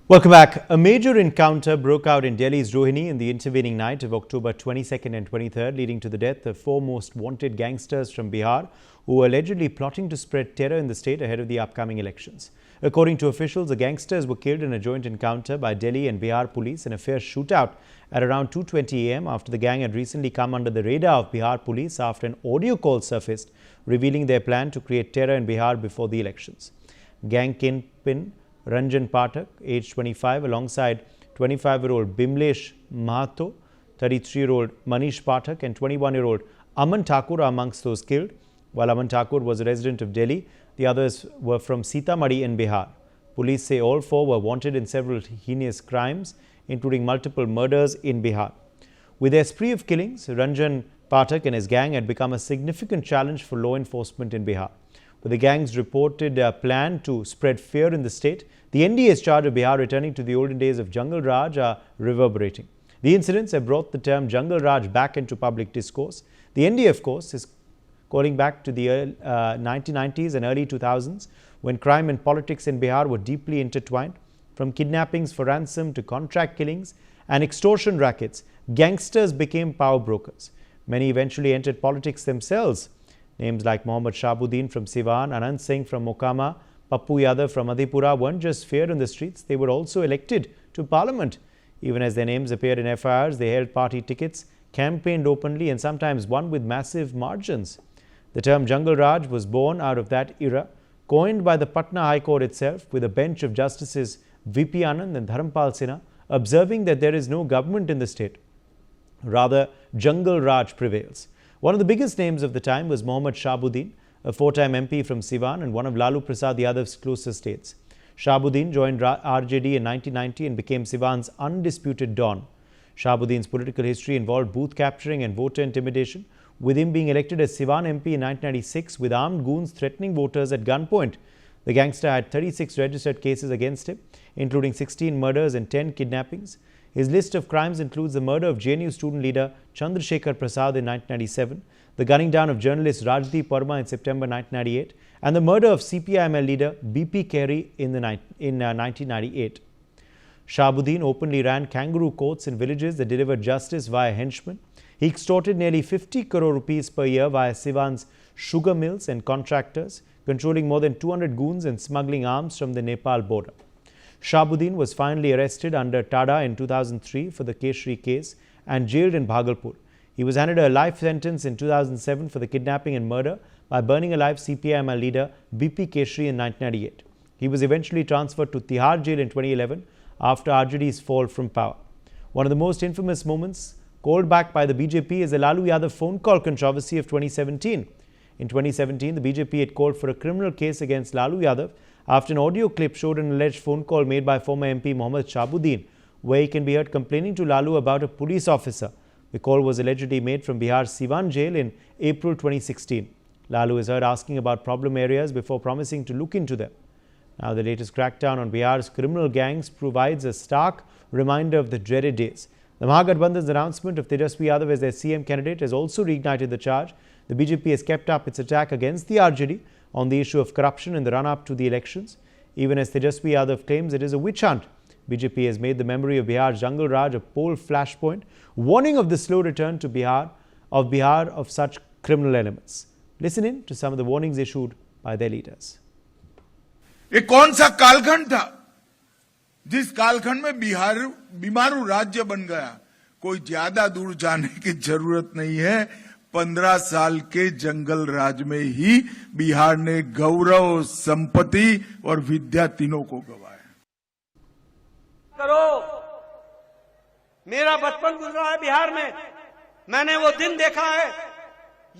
Welcome back. A major encounter broke out in Delhi's Rohini in the intervening night of October 22nd and 23rd, leading to the death of four most wanted gangsters from Bihar who were allegedly plotting to spread terror in the state ahead of the upcoming elections. According to officials, the gangsters were killed in a joint encounter by Delhi and Bihar police in a fierce shootout at around 2:20 a.m. after the gang had recently come under the radar of Bihar police after an audio call surfaced revealing their plan to create terror in Bihar before the elections. Gang kingpin Ranjan Pathak, aged 25, alongside 25-year-old Bimlesh Mahato, 33-year-old Manish Pathak and 21-year-old Aman Thakur are amongst those killed. While Aman Thakur was a resident of Delhi, the others were from Sitamarhi in Bihar. Police say all four were wanted in several heinous crimes, including multiple murders in Bihar. With their spree of killings, Ranjan Pathak and his gang had become a significant challenge for law enforcement in Bihar. With the gang's reported plan to spread fear in the state, the NDA's charge of Bihar returning to the olden days of Jungle Raj are reverberating. The incidents have brought the term Jungle Raj back into public discourse. The NDA, of course, is calling back to the 1990s and early 2000s when crime and politics in Bihar were deeply intertwined. From kidnappings for ransom to contract killings and extortion rackets, gangsters became power brokers. Many eventually entered politics themselves. Names like Mohammad Shahabuddin from Siwan, Anand Singh from Mokama, Pappu Yadav from Adhipura weren't just feared in the streets, they were also elected to parliament. Even as their names appeared in FIRs, they held party tickets, campaigned openly and sometimes won with massive margins. The term Jungle Raj was born out of that era, coined by the Patna High Court itself with a bench of Justices V.P. Anand and Dharamapal Sinha, observing that there is no government in the state. Rather, Jungle Raj prevails. One of the biggest names of the time was Mohammad Shahabuddin, a four-time MP from Siwan and one of Lalu Prasad Yadav's closest aides. Shahabuddin joined RJD in 1990 and became Siwan's undisputed don. Shahabuddin's political history involved booth capturing and voter intimidation, with him being elected as Siwan MP in 1996 with armed goons threatening voters at gunpoint. The gangster had 36 registered cases against him, including 16 murders and 10 kidnappings. His list of crimes includes the murder of JNU student leader Chandrasekhar Prasad in 1997, the gunning down of journalist Rajdeep Verma in September 1998, and the murder of CPIML leader BP Carey in 1998. Shahabuddin openly ran kangaroo courts in villages that delivered justice via henchmen. He extorted nearly 50 crore rupees per year via Siwan's sugar mills and contractors, controlling more than 200 goons and smuggling arms from the Nepal border. Shahabuddin was finally arrested under TADA in 2003 for the Keshri case and jailed in Bhagalpur. He was handed a life sentence in 2007 for the kidnapping and murder by burning alive CPIML leader BP Keshri in 1998. He was eventually transferred to Tihar jail in 2011 after RJD's fall from power. One of the most infamous moments called back by the BJP is the Lalu Yadav phone call controversy of 2017. In 2017, the BJP had called for a criminal case against Lalu Yadav after an audio clip showed an alleged phone call made by former MP Mohammad Shahabuddin, where he can be heard complaining to Lalu about a police officer. The call was allegedly made from Bihar's Siwan jail in April 2016. Lalu is heard asking about problem areas before promising to look into them. Now, the latest crackdown on Bihar's criminal gangs provides a stark reminder of the dreaded days. The Mahagathbandhan's announcement of Tejaswi Yadav as their CM candidate has also reignited the charge. The BJP has kept up its attack against the RJD on the issue of corruption in the run-up to the elections. Even as Tejaswi Yadav claims it is a witch hunt, BJP has made the memory of Bihar's Jungle Raj a poll flashpoint, warning of the slow return to Bihar of such criminal elements. Listen in to some of the warnings issued by their leaders. ये कौन सा कालखंड था जिस कालखंड में बिहार बीमारू राज्य बन गया? कोई ज्यादा दूर जाने की जरूरत नहीं है। 15 साल के जंगल राज में ही बिहार ने गौरव, संपत्ति और विद्या तीनों को गंवाया। करो, मेरा बचपन गुजरा है बिहार में, मैंने वो दिन देखा है।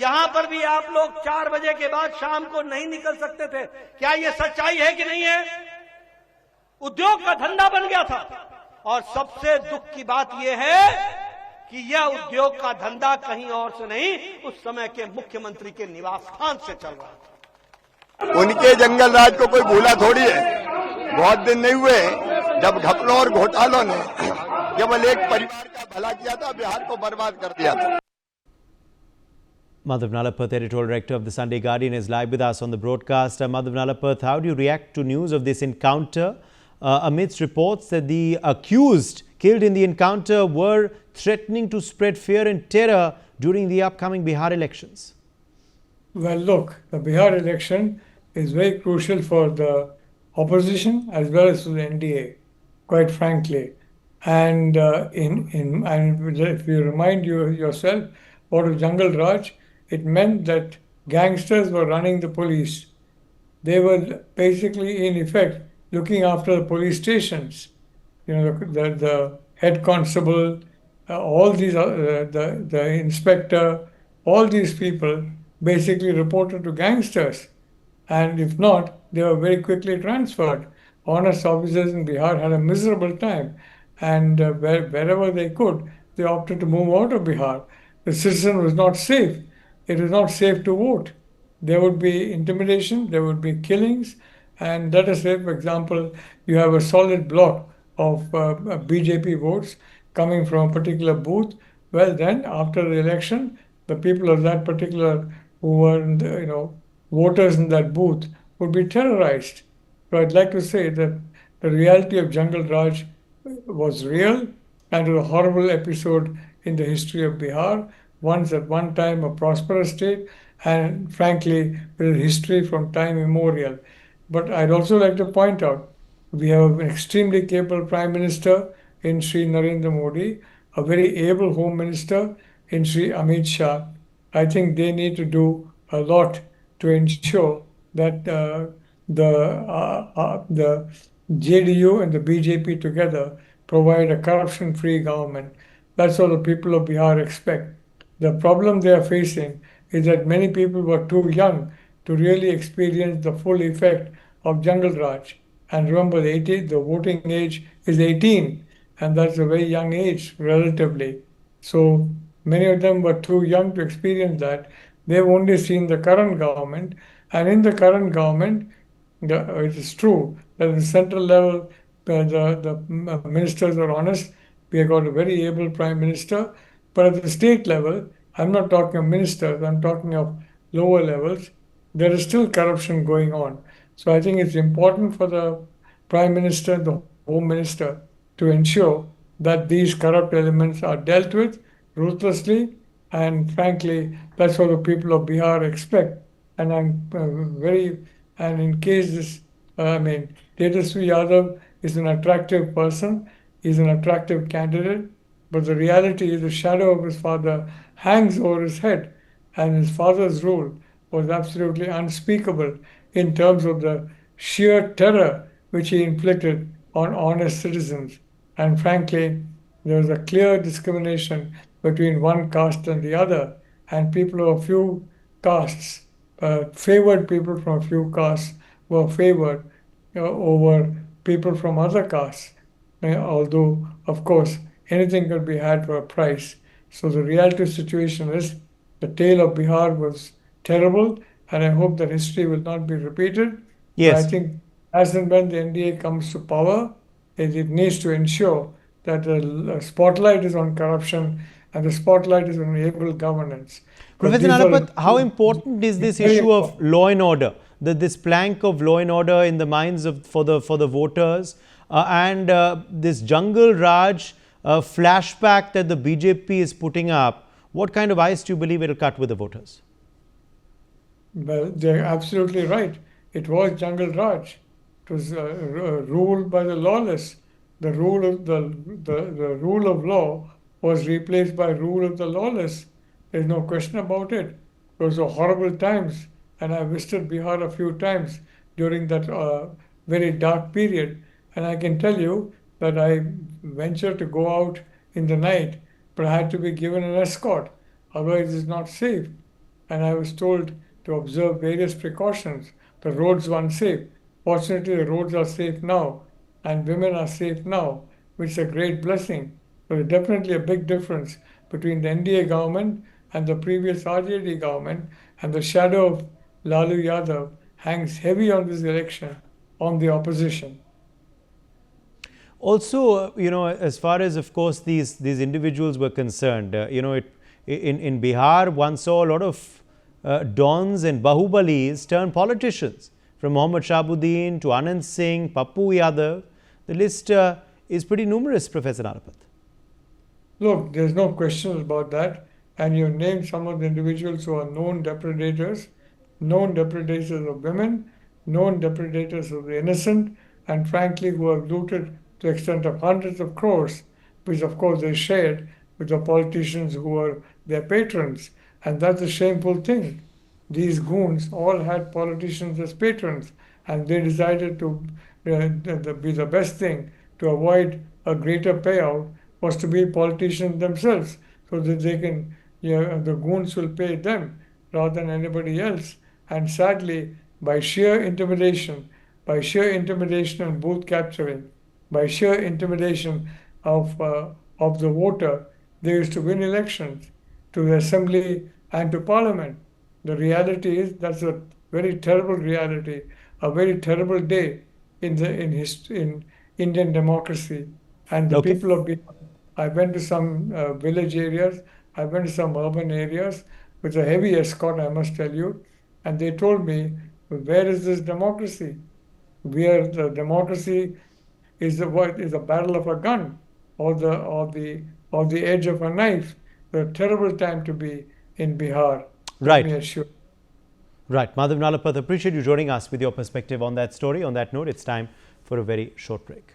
यहां पर भी आप लोग 4 बजे के बाद शाम को नहीं निकल सकते थे। क्या ये सच्चाई है कि नहीं है? उद्योग का धंधा बन गया था। और सबसे दुख की बात यह है कि यह उद्योग का धंधा कहीं और से नहीं, उस समय के मुख्यमंत्री के निवास स्थान से चल रहा था। उनके जंगल राज को कोई भूला थोड़ी है। बहुत दिन नहीं हुए जब घपलों और घोटालों ने केवल एक परिवार का भला किया था, बिहार को बर्बाद कर दिया था। Madhav Nalapath, editorial director of the Sunday Guardian, is live with us on the broadcast. Madhav Nalapath, how do you react to news of this encounter amidst reports that the accused killed in the encounter were threatening to spread fear and terror during the upcoming Bihar elections. Well, look, the Bihar election is very crucial for the opposition as well as for the NDA, quite frankly. And and if you remind yourself what was Jungle Raj, it meant that gangsters were running the police. They were basically, in effect, looking after the police stations. You know, the head constable, all these, the inspector, all these people basically reported to gangsters. And if not, they were very quickly transferred. Honest officers in Bihar had a miserable time. And wherever they could, they opted to move out of Bihar. The citizen was not safe. It was not safe to vote. There would be intimidation, there would be killings. And let us say, for example, you have a solid block of BJP votes coming from a particular booth. Well, then, after the election, the people of that particular who were, voters in that booth would be terrorized. So I'd like to say that the reality of Jungle Raj was real and was a horrible episode in the history of Bihar, once at one time a prosperous state, and frankly, with a history from time immemorial. But I'd also like to point out, we have an extremely capable Prime Minister in Sri Narendra Modi, a very able Home Minister in Sri Amit Shah. I think they need to do a lot to ensure that the JDU and the BJP together provide a corruption-free government. That's what the people of Bihar expect. The problem they are facing is that many people were too young to really experience the full effect of Jungle Raj. And remember, the voting age is 18, and that's a very young age, relatively. So many of them were too young to experience that. They've only seen the current government, and in the current government, it is true that at the central level, the ministers are honest. We have got a very able Prime Minister, but at the state level, I'm not talking of ministers, I'm talking of lower levels, there is still corruption going on. So I think it's important for the Prime Minister, the Home Minister, to ensure that these corrupt elements are dealt with ruthlessly, and frankly, that's what the people of Bihar expect. And and in case this, Tejasvi Yadav is an attractive person, he's an attractive candidate, but the reality is the shadow of his father hangs over his head, and his father's rule was absolutely unspeakable in terms of the sheer terror which he inflicted on honest citizens. And frankly, there was a clear discrimination between one caste and the other, and people of a few castes, favored people from a few castes were favored over people from other castes, although, of course, anything could be had for a price. So the reality situation is the tale of Bihar was terrible, and I hope that history will not be repeated. Yes. But I think as and when the NDA comes to power, it needs to ensure that the spotlight is on corruption and the spotlight is on able governance. Professor Narapat, how important is this issue of law and order? This plank of law and order in the minds of for the voters, and this Jungle Raj flashback that the BJP is putting up, what kind of ice do you believe it will cut with the voters? Well, they're absolutely right. It was Jungle Raj. It was ruled by the lawless. The rule of law was replaced by rule of the lawless. There's no question about it. Those were horrible times, and I visited Bihar a few times during that very dark period. And I can tell you that I ventured to go out in the night, but I had to be given an escort. Otherwise, it's not safe. And I was told to observe various precautions. The roads were unsafe. Fortunately, the roads are safe now, and women are safe now, which is a great blessing. But there's definitely a big difference between the NDA government and the previous RJD government, and the shadow of Lalu Yadav hangs heavy on this election on the opposition. Also, as far as, of course, these individuals were concerned, in Bihar, one saw a lot of dons and bahubalis turn politicians, from Mohammad Shahabuddin to Anand Singh, Pappu Yadav. The list is pretty numerous, Professor Nalapath. Look, there's no question about that. And you named some of the individuals who are known depredators of women, known depredators of the innocent, and frankly, who have looted to the extent of hundreds of crores, which of course they shared with the politicians who were their patrons. And that's a shameful thing. These goons all had politicians as patrons, and they decided to be the best thing to avoid a greater payout was to be politicians themselves, so that they can, the goons will pay them rather than anybody else. And sadly, by sheer intimidation and booth capturing, by sheer intimidation of the voter, they used to win elections to the assembly and to parliament. The reality is that's a very terrible reality, a very terrible day in Indian democracy. And the people of Bihar, I went to some village areas, I went to some urban areas with a heavy escort, I must tell you, and they told me, where is this democracy? Where the democracy is the barrel of a gun or the edge of a knife. A terrible time to be in Bihar. Right. Let me assure. Right. Madhav Nalapath, appreciate you joining us with your perspective on that story. On that note, it's time for a very short break.